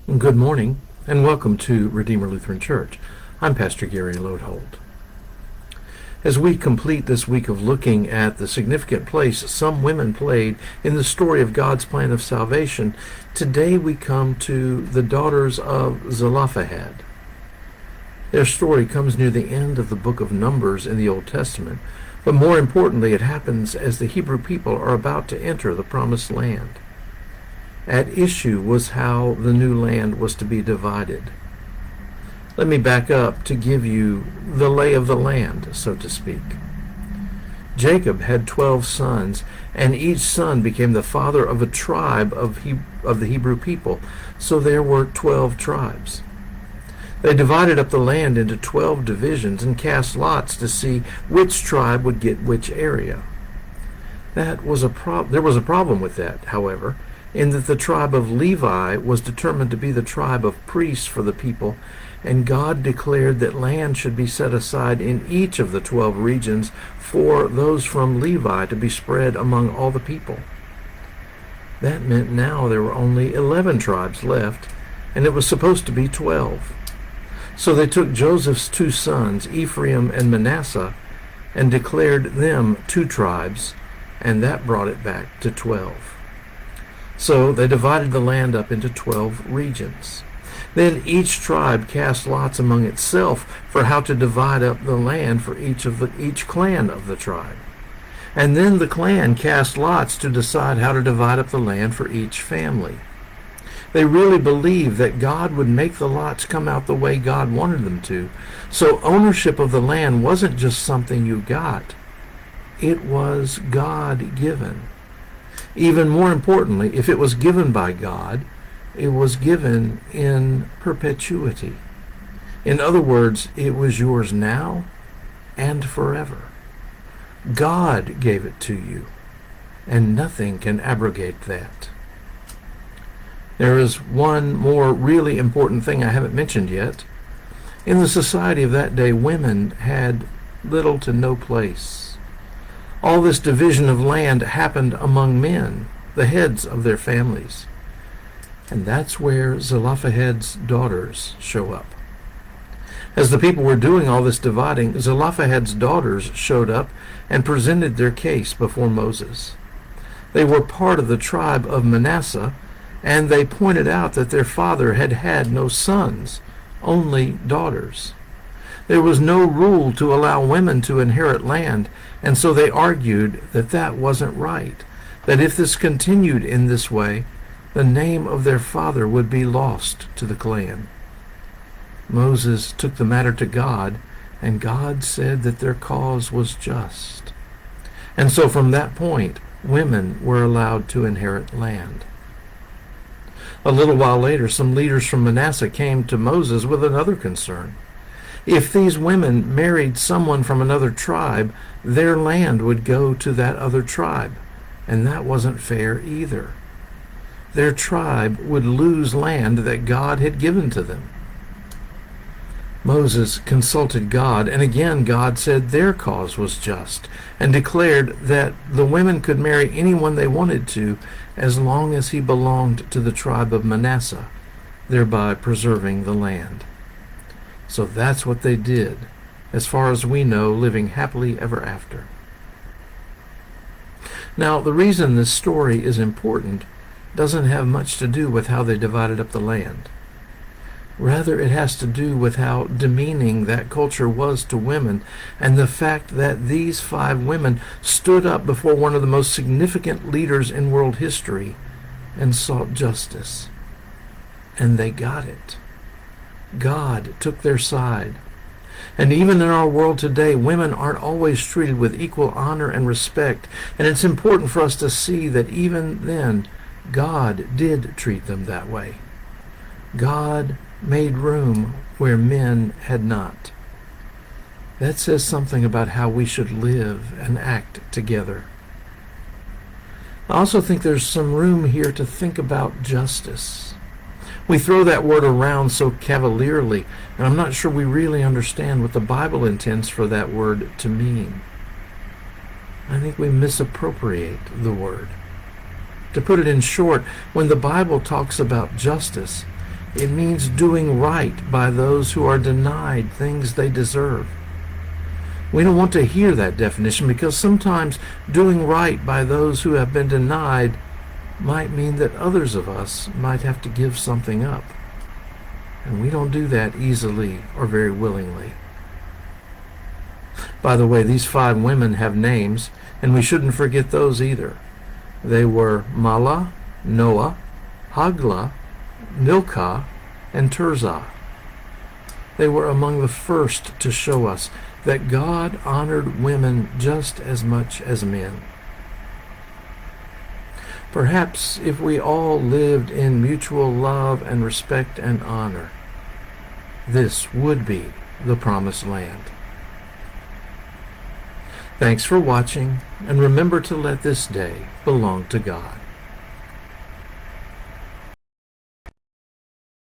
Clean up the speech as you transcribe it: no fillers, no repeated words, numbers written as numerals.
Good morning, and welcome to Redeemer Lutheran Church. I'm Pastor Gary Lodehold. As we complete this week of looking at the significant place some women played in the story of God's plan of salvation, today we come to the Daughters of Zelophehad. Their story comes near the end of the book of Numbers in the Old Testament, but more importantly, it happens as the Hebrew people are about to enter the Promised Land. At issue was how the new land was to be divided. Let me back up to give you the lay of the land, so to speak. Jacob had 12 sons, and each son became the father of a tribe of the Hebrew people, so there were 12 tribes. They divided up the land into 12 divisions and cast lots to see which tribe would get which area. There was a problem with that, however, in that the tribe of Levi was determined to be the tribe of priests for the people, and God declared that land should be set aside in each of the 12 regions for those from Levi to be spread among all the people. That meant now there were only 11 tribes left, and it was supposed to be 12. So they took Joseph's 2 sons, Ephraim and Manasseh, and declared them 2 tribes, and that brought it back to 12. So they divided the land up into 12 regions. Then each tribe cast lots among itself for how to divide up the land for each clan of the tribe. And then the clan cast lots to decide how to divide up the land for each family. They really believed that God would make the lots come out the way God wanted them to. So ownership of the land wasn't just something you got. It was God-given. Even more importantly, if it was given by God, it was given in perpetuity. In other words, it was yours now and forever. God gave it to you, and nothing can abrogate that. There is one more really important thing I haven't mentioned yet. In the society of that day, women had little to no place. All this division of land happened among men, the heads of their families. And that's where Zelophehad's daughters show up. As the people were doing all this dividing, Zelophehad's daughters showed up and presented their case before Moses. They were part of the tribe of Manasseh, and they pointed out that their father had had no sons, only daughters. There was no rule to allow women to inherit land, and so they argued that that wasn't right, that if this continued in this way, the name of their father would be lost to the clan. Moses took the matter to God, and God said that their cause was just. And so from that point, women were allowed to inherit land. A little while later, some leaders from Manasseh came to Moses with another concern. If these women married someone from another tribe, their land would go to that other tribe, and that wasn't fair either. Their tribe would lose land that God had given to them. Moses consulted God, and again God said their cause was just, and declared that the women could marry anyone they wanted to, as long as he belonged to the tribe of Manasseh, thereby preserving the land. So that's what they did, as far as we know, living happily ever after. Now, the reason this story is important doesn't have much to do with how they divided up the land. Rather, it has to do with how demeaning that culture was to women, and the fact that these 5 women stood up before one of the most significant leaders in world history and sought justice. And they got it. God took their side. And even in our world today, women aren't always treated with equal honor and respect, and it's important for us to see that even then, God did treat them that way. God made room where men had not. That says something about how we should live and act together. I also think there's some room here to think about justice. We throw that word around so cavalierly, and I'm not sure we really understand what the Bible intends for that word to mean. I think we misappropriate the word. To put it in short, when the Bible talks about justice, It means doing right by those who are denied things they deserve. We don't want to hear that definition because sometimes doing right by those who have been denied might mean that others of us might have to give something up. And we don't do that easily or very willingly. By the way, these 5 women have names, and we shouldn't forget those either. They were Mahlah, Noah, Hagla, Milcah, and Tirzah. They were among the first to show us that God honored women just as much as men. Perhaps if we all lived in mutual love and respect and honor, this would be the promised land. Thanks for watching, and remember to let this day belong to God.